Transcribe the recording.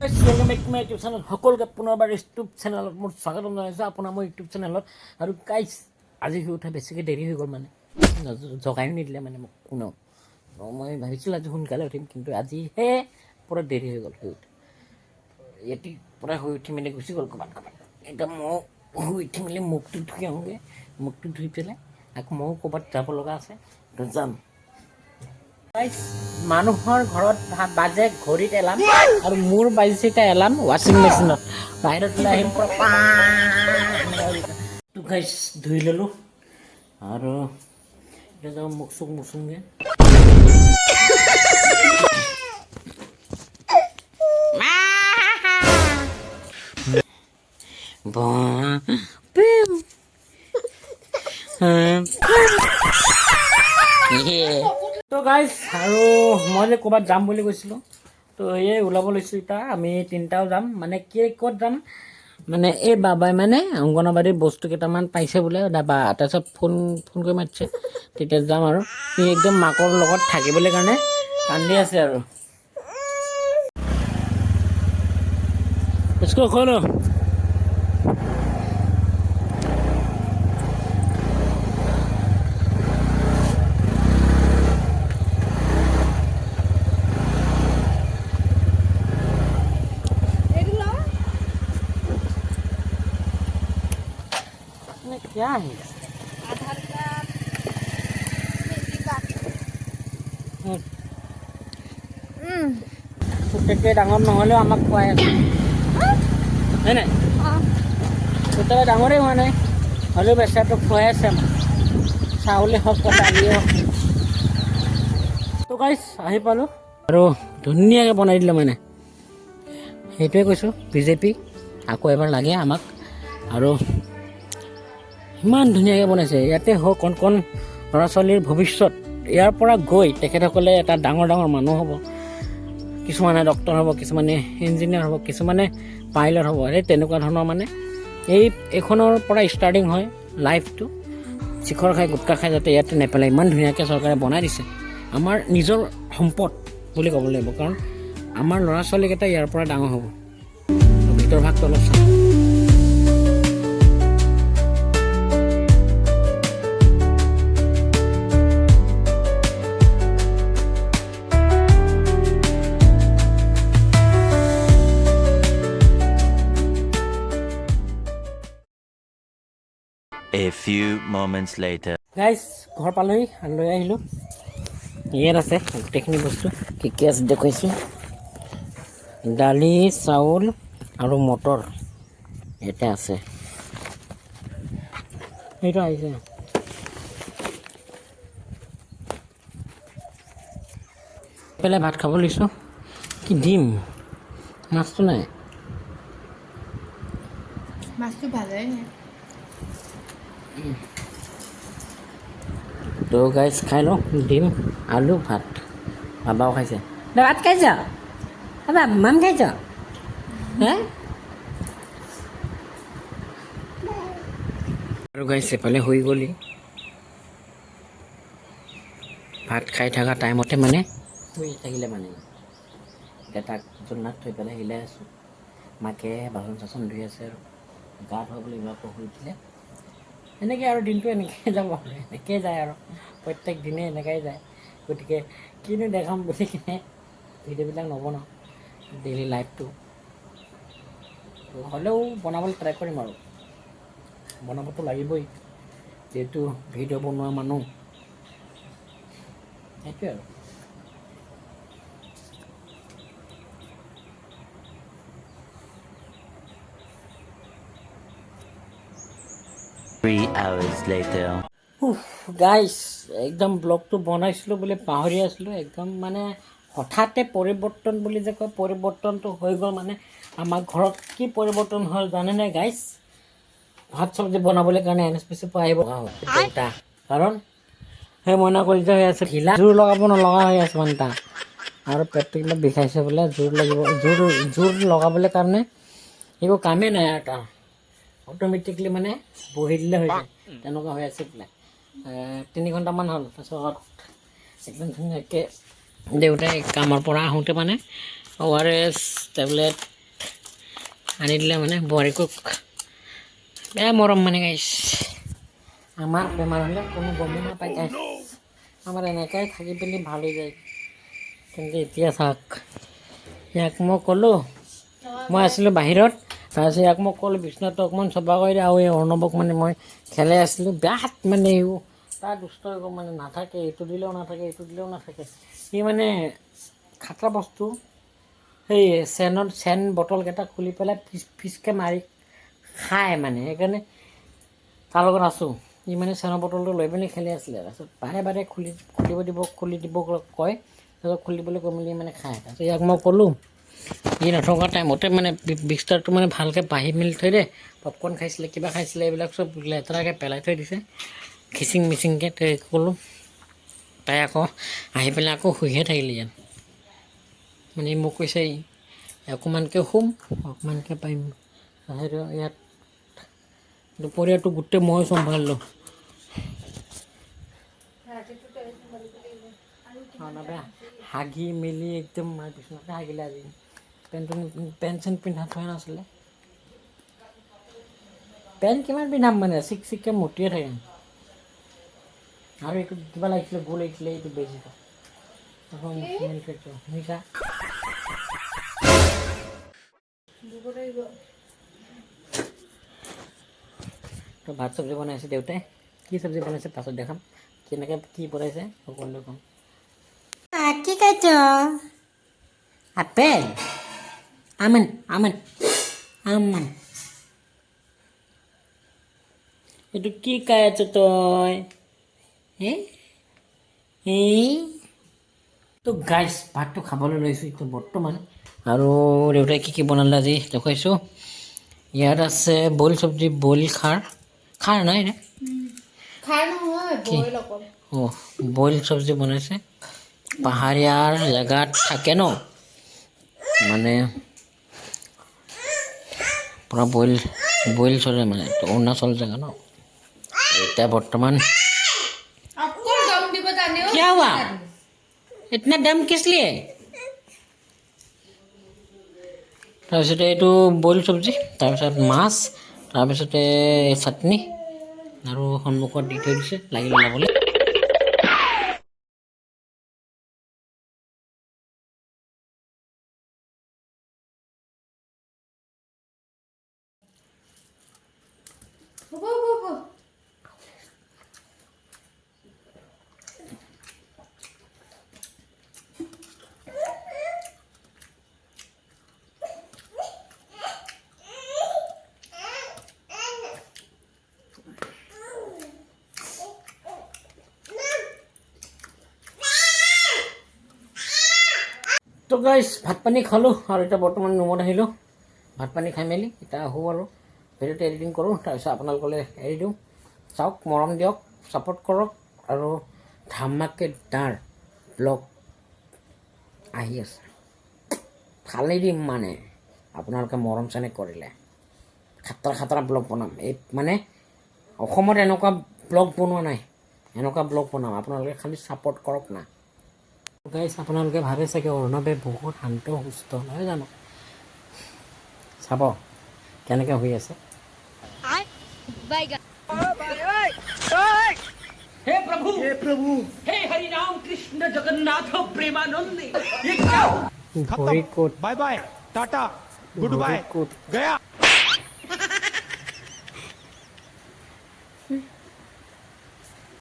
YouTube channel সকলোকে পুনৰবাৰ YouTube চেনেলত মোৰ স্বাগতম জনাইছোঁ আপোনাৰ মোৰ ইউটিউব চেনেলত। আৰু গাইজ আজি শুই উঠা বেছিকৈ দেৰি হৈ গ'ল, মানে জগাইও নিদিলে মানে মোক কোনেও। মই ভাবিছিলোঁ আজি সোনকালে উঠিম, কিন্তু আজিহে পূৰা দেৰি হৈ গ'ল শুই উঠি। ইয়াতে পূৰা শুই উঠি মেলি গুচি গ'ল ক'ৰবাত। এতিয়া মই শুই উঠি মেলি মুখটো ধুই আহোঁগৈ, মুখটো ধুই পেলাই আকৌ ময়ো ক'ৰবাত যাব লগা আছে, যাম। মানুহৰ ঘৰত বাজে ঘড়ীত এলাৰ্ম, আৰু মোৰ বাজিছে এতিয়া এলাৰ্ম ৱাশ্বিং মেচিনত। বাহিৰত ওলাই আহিম পূৰা গাইছ ধুই ল'লোঁ, আৰু এতিয়া যাওঁ মুখ চুখ মুচোঁগৈ। তো গাইজ আৰু মই যে ক'ৰবাত যাম বুলি কৈছিলোঁ, তো এই ওলাব লৈছোঁ এতিয়া। আমি তিনিটাও যাম, মানে ক'ত যাম মানে এই বাবাই মানে অংগনবাড়ীৰ বস্তু কেইটামান পাইছে বোলে দাবা, তাৰপিছত ফোন কৰি মাতিছে, তেতিয়া যাম। আৰু সি একদম মাকৰ লগত থাকিবলৈ কাৰণে কান্দি আছে আৰু इसको खोलो। क्या है आधार कार्ड তেতিয়া ডাঙৰ নহ'লেও আমাক খুৱাই আছে হয় নাই? তেতিয়া ডাঙৰেই হোৱা নাই, হ'লেও বেচাটো খুৱাই আছে আমাক, চাউলে হওক বা দালিয়ে হওক। তো গাইছ আহি পালোঁ, আৰু ধুনীয়াকৈ বনাই দিলে মানে। সেইটোৱে কৈছোঁ, বিজেপি আকৌ এবাৰ লাগে আমাক। আৰু ইমান ধুনীয়াকৈ বনাইছে, ইয়াতে হওক কণ কণ ল'ৰা ছোৱালীৰ ভৱিষ্যত ইয়াৰ পৰা গৈ তেখেতসকলে এটা ডাঙৰ ডাঙৰ মানুহ হ'ব। কিছুমানে ডক্টৰ হ'ব, কিছুমানে ইঞ্জিনিয়াৰ হ'ব, কিছুমানে পাইলট হ'ব। এই তেনেকুৱা ধৰণৰ মানে এইখনৰ পৰা ষ্টাৰ্টিং হয় লাইফটো। শিখৰ খাই গুটকা খাই যাতে ইয়াতে নেপেলায়, ইমান ধুনীয়াকৈ চৰকাৰে বনাই দিছে। আমাৰ নিজৰ সম্পদ বুলি ক'ব লাগিব, কাৰণ আমাৰ ল'ৰা ছোৱালীকেইটা ইয়াৰ পৰা ডাঙৰ হ'ব। ভিতৰ ভাগটো অলপ চাওঁ। A few moments later. Guys ঘৰ পালোহি, লৈ আহিলোঁ। ইয়াত আছে গোটেইখিনি বস্তু, কি আছে দেখুৱাইছোঁ। দালি, চাউল আৰু মটৰ ইয়াতে আছে। সেইটো আহিছে। পেলাই ভাত খাব লৈছোঁ। কি দিম, মাছটো নাই। মাছটো ভালেই নাই। তো গাইজ খাই লওঁ, ডিম আলু ভাত। বাবাও খাইছে, ভাত খাইছ বাবা, মান খাইছ হে? আৰু গাইজ এফালে শুই গ'লি। ভাত খাই থকা টাইমতে মানে শুই থাকিলে মানে। এতিয়া তাক জোলনাত থৈ পেলাই হিলাই আছোঁ। মাকে বাচন চাচন ধুই আছে, আৰু গা ধোৱা বুলি আকৌ শুই উঠিলে। এনেকৈ আৰু দিনটো এনেকৈ যাব, এনেকৈ যায় আৰু প্ৰত্যেক দিনে এনেকৈ যায়। গতিকে কিনো দেখাম বুলি কিনে ভিডিঅ'বিলাক নবনাওঁ, ডেইলি লাইফটো। হ'লেও বনাবলৈ ট্ৰাই কৰিম, আৰু বনাবতো লাগিবই, যিহেতু ভিডিঅ' বনোৱা মানুহ। সেইটোৱে আৰু। 3 hours later. গাইজ একদম ব্লগটো বনাইছিলোঁ বুলি পাহৰি আছিলোঁ। একদম মানে হঠাতে পৰিৱৰ্তন বুলি যে কয়, পৰিৱৰ্তনটো হৈ গ'ল। মানে আমাৰ ঘৰত কি পৰিৱৰ্তন হ'ল জানেনে গাইজ? ভাত চব্জি বনাবলৈ কাৰণে NSPC পৰা আহিব দেউতা, কাৰণ সেই মইনা কলিতা হৈ আছে, ঢিলা জোৰ লগাব নলগা হৈ আছে মানে তাৰ। আৰু পেটটো কিবা বিষাইছে বোলে, জোৰ লাগিব, জোৰ লগাবলৈ কাৰণে একো কামেই নাই আৰু তাৰ। অট'মেটিকলি মানে বহি দিলে হৈ যায়, তেনেকুৱা হৈ আছে বোলে। 3 ঘণ্টামান হ'ল। তাৰপিছত একদম ধুনীয়াকৈ দেউতাই কামৰ পৰা আহোঁতে মানে ORS টেবলেট আনি দিলে মানে বোৱাৰীকক বেয়া মৰম মানে গাইছ আমাৰ বেমাৰ হ'লে কোনো গমেই নাপায় গাইছ আমাৰ এনেকৈ থাকি পিনি ভাল হৈ যায় কিন্তু এতিয়া চাওক ইয়াক মই ক'লোঁ মই আছিলোঁ বাহিৰত তাৰপিছত ইয়াক মই ক'লোঁ বিচনাটো অকণমান চফা কৰি দিয়ে আৰু এই অৰ্ণৱক মানে মই খেলাই আছিলোঁ বেয়াত মানে তাৰ দুষ্ট হৈ গ'ল মানে নাথাকে এইটো দিলেও নাথাকে এইটো দিলেও নাথাকে সি মানে খাতৰা বস্তু সেই চেন বটলকেইটা খুলি পেলাই ফিচকৈ মাৰি খায় মানে সেইকাৰণে তাৰ লগত আছোঁ ই মানে চেনৰ বটলটো লৈ পিনি খেলি আছিলে তাৰপিছত বাৰে বাৰে খুলি দিব কয় তাৰপিছত খুলিবলৈ কৈ মেলি মানে খায় তাৰপিছত ইয়াক মই ক'লোঁ ই নথকা টাইমতে মানে বিস্তাৰটো মানে ভালকৈ বাঢ়ি মেলি থৈ দে পপকৰ্ণ খাইছিলে কিবা খাইছিলে এইবিলাক চব লেতেৰাকৈ পেলাই থৈ দিছে খিচিং মিচিংকৈ তই ক'লোঁ তাই আকৌ আহি পেলাই আকৌ শুইহে থাকিলে যেন মানে মোক কৈছে অকণমানকৈ শুম অকণমানকৈ পাৰিম সেইটো ইয়াত দুপৰীয়াটো গোটেই মই চম্ভালিলোঁ হাগি মেলি একদম মাৰ বিচনাতে হাগিলে আজি পেণ্ট চেণ্ট পিন্ধা থোৱা নাছিলে পেণ্ট কিমান পিন্ধাম মানে চিককৈ মটিয়ে থাকে আৰু এইটো কিবা লাগিছিলে গো লাগিছিলে এইটো বেজিটো শুনিছা তো ভাত চব্জি বনাইছে দেউতাই কি চব্জি বনাইছে পাছত দেখাম কেনেকৈ কি বনাইছে সকলোৱে ক'ম কি খাইছ আপেল আমেন আমেন আমান এইটো কি খাই আছ তই তো গাইছ ভাতটো খাবলৈ লৈছোঁ এইটো বৰ্তমান আৰু দেউতাই কি বনালে আজি দেখুৱাইছোঁ ইয়াত আছে বইল চব্জি বইল খাৰ নাই নে খাৰ নহয় বইল অকল অঁ বইল চব্জি বনাইছে পাহাৰীয়াৰ জেগাত থাকে ন মানে পূৰা বইল চলে মানে অৰুণাচল জেগা ন এতিয়া বৰ্তমান আকৌ দম দিব জানে क्या हुआ इतना दम किस लिए তাৰপিছতে এইটো বইল চব্জি তাৰপিছত মাছ তাৰপিছতে চাটনি আৰু সন্মুখত দি থৈ দিছে লাগিলে ল'বলৈ হ'ব হ'ব হ'ব তো গাইছ ভাত পানী খালোঁ আৰু এতিয়া বৰ্তমান ৰুমত আহিলোঁ ভাত পানী খাই মেলি এতিয়া আহোঁ আৰু ভিডিঅ'টো এডিটিং কৰোঁ তাৰপিছত আপোনালোকলৈ এৰি দিওঁ চাওক মৰম দিয়ক ছাপোৰ্ট কৰক আৰু ধামাকেদাৰ ব্লগ আহি আছে ফালি দিম মানে আপোনালোকে মৰম চেনেহ কৰিলে খাতৰা ব্লগ বনাম এই মানে অসমত এনেকুৱা ব্লগ বনোৱা নাই এনেকুৱা ব্লগ বনাম আপোনালোকে খালি ছাপোৰ্ট কৰক না গাইছ আপোনালোকে ভাবে চাগে অৰ্ণৱে বহুত শান্ত সুস্থ নহয় জানো চাব কেনেকৈ হৈ আছে हे प्रभु हे हरि राम कृष्ण जगन्नाथ प्रेमानंद ये क्या खत्म bye bye tata good bye गया